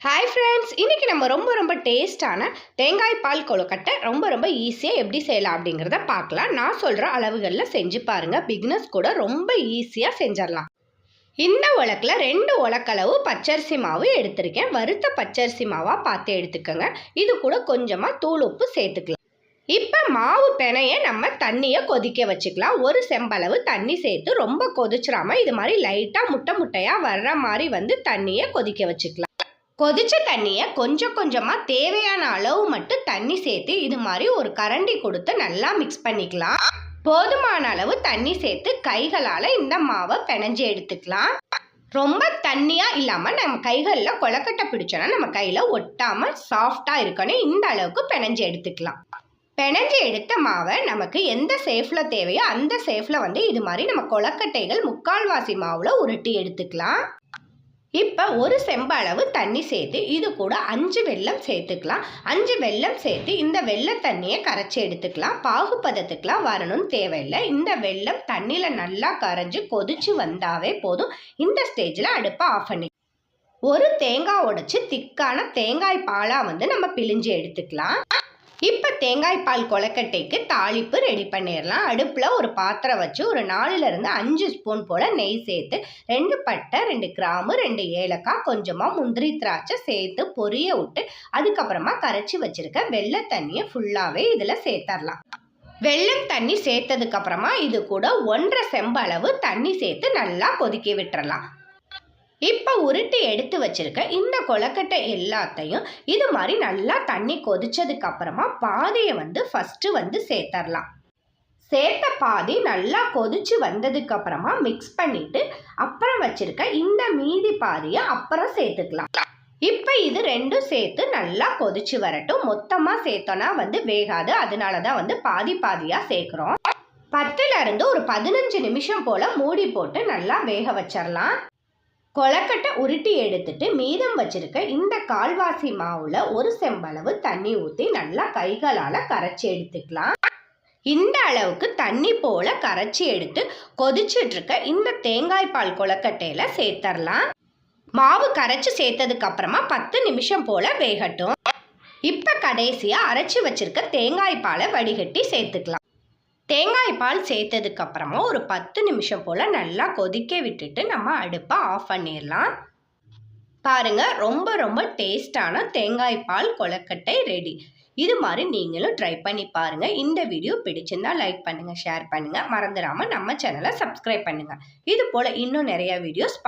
Hi friends, இன்றைக்கி நம்ம ரொம்ப டேஸ்டான தேங்காய் பால் கொழுக்கட்டை ரொம்ப ஈஸியாக எப்படி செய்யலாம் அப்படிங்கிறத பார்க்கலாம். நான் சொல்கிற அளவுகளில் செஞ்சு பாருங்கள். பிகினர்ஸ் கூட ரொம்ப ஈஸியாக செஞ்சிடலாம். இந்த உலக்கில் 2 உலக்களவு பச்சரிசி மாவு எடுத்திருக்கேன். வறுத்த பச்சரிசி மாவாக பார்த்து எடுத்துக்கோங்க. இது கூட கொஞ்சமாக தூள் உப்பு சேர்த்துக்கலாம். இப்போ மாவு பிணைய நம்ம தண்ணியை கொதிக்க வச்சுக்கலாம். ஒரு செம்பளவு தண்ணி சேர்த்து ரொம்ப கொதிச்சிடாமல் இது மாதிரி லைட்டாக முட்டையாக வர்ற மாதிரி தண்ணியை கொதிக்க வச்சுக்கலாம். கொதிச்ச தண்ணியை கொஞ்சமாக தேவையான அளவு மட்டும் தண்ணி சேர்த்து இது மாதிரி ஒரு கரண்டி கொடுத்து நல்லா மிக்ஸ் பண்ணிக்கலாம். போதுமான அளவு தண்ணி சேர்த்து கைகளால் இந்த மாவை பிணைஞ்சு எடுத்துக்கலாம். ரொம்ப தண்ணியாக இல்லாமல் நம்ம கைகளில் கொழுக்கட்டை பிடிச்சோன்னா நம்ம கையில் ஒட்டாமல் சாஃப்டாக இருக்கணும். இந்த அளவுக்கு பிணைஞ்சு எடுத்துக்கலாம். பிணைஞ்சு எடுத்த மாவை நமக்கு எந்த ஷேப்பில் தேவையோ அந்த ஷேப்பில் இது மாதிரி நம்ம கொழுக்கட்டைகள் முக்கால்வாசி மாவில் உருட்டி எடுத்துக்கலாம். இப்போ ஒரு செம்பளவு தண்ணி சேர்த்து இது கூட 5 வெல்லம் சேர்த்துக்கலாம். 5 வெல்லம் சேர்த்து இந்த வெள்ளை தண்ணியை கரைச்சி எடுத்துக்கலாம். பாகுபதத்துக்கெலாம் வரணும்னு தேவையில்லை. இந்த வெல்லம் தண்ணியில் நல்லா கரைஞ்சி கொதிச்சு வந்தாவே போதும். இந்த ஸ்டேஜில் அடுப்பை ஆஃப் பண்ணி ஒரு தேங்காய் உடைச்சி திக்கான தேங்காய் பாலாக நம்ம பிழிஞ்சு எடுத்துக்கலாம். இப்போ தேங்காய் பால் கொழுக்கட்டைக்கு தாளிப்பு ரெடி பண்ணிடலாம். அடுப்பில் ஒரு பாத்திரம் வச்சு ஒரு 4லிருந்து 5 ஸ்பூன் போல் நெய் சேர்த்து 2 பட்டை, 2 கிராம்பு, 2 ஏலக்காய், கொஞ்சமாக முந்திரி திராட்சை சேர்த்து பொரிய விட்டு அதுக்கப்புறமா கரைச்சி வச்சுருக்க வெள்ளை தண்ணியை ஃபுல்லாகவே இதில் சேர்த்துடலாம். வெள்ளம் தண்ணி சேர்த்ததுக்கப்புறமா இது கூட 1.5 செம்பளவு தண்ணி சேர்த்து நல்லா கொதிக்க விட்டுறலாம். இப்போ உருட்டி எடுத்து வச்சிருக்க இந்த கொழுக்கட்டை எல்லாத்தையும் இது மாதிரி நல்லா தண்ணி கொதிச்சதுக்கு அப்புறமா பாதியை ஃபஸ்ட்டு சேர்த்தரலாம். சேர்த்த பாதி நல்லா கொதிச்சு வந்ததுக்கு அப்புறமா மிக்ஸ் பண்ணிட்டு அப்புறம் வச்சிருக்க இந்த மீதி பாதியை அப்புறம் சேர்த்துக்கலாம். இப்போ இது ரெண்டும் சேர்த்து நல்லா கொதிச்சு வரட்டும். மொத்தமாக சேர்த்தோன்னா வேகாது. அதனால தான் பாதியாக சேர்க்குறோம். 10லிருந்து ஒரு 15 நிமிஷம் போல் மூடி போட்டு நல்லா வேக வச்சிடலாம். கொழுக்கட்டை உருட்டி எடுத்துட்டு மீதம் வச்சிருக்க இந்த கால்வாசி மாவுல ஒரு செம்பளவு தண்ணி ஊற்றி நல்லா கைகளால் கரைச்சி எடுத்துக்கலாம். இந்த அளவுக்கு தண்ணி போல கரைச்சி எடுத்து கொதிச்சுட்டு இருக்க இந்த தேங்காய் பால் கொழுக்கட்டையில சேர்த்தரலாம். மாவு கரைச்சி சேர்த்ததுக்கு அப்புறமா 10 நிமிஷம் போல வேகட்டும். இப்போ கடைசியாக அரைச்சி வச்சிருக்க தேங்காய் பாலை வடிகட்டி சேர்த்துக்கலாம். தேங்காய் பால் சேர்த்ததுக்கு அப்புறமா ஒரு 10 நிமிஷம் போல் நல்லா கொதிக்க விட்டுட்டு நம்ம அடுப்பை ஆஃப் பண்ணிடலாம். பாருங்கள், ரொம்ப டேஸ்டான தேங்காய் பால் கொழுக்கட்டை ரெடி. இது மாதிரி நீங்களும் ட்ரை பண்ணி பாருங்கள். இந்த வீடியோ பிடிச்சிருந்தா லைக் பண்ணுங்கள், ஷேர் பண்ணுங்கள். மறந்துடாமல் நம்ம சேனலை சப்ஸ்கிரைப் பண்ணுங்கள். இது போல் இன்னும் நிறைய வீடியோஸ்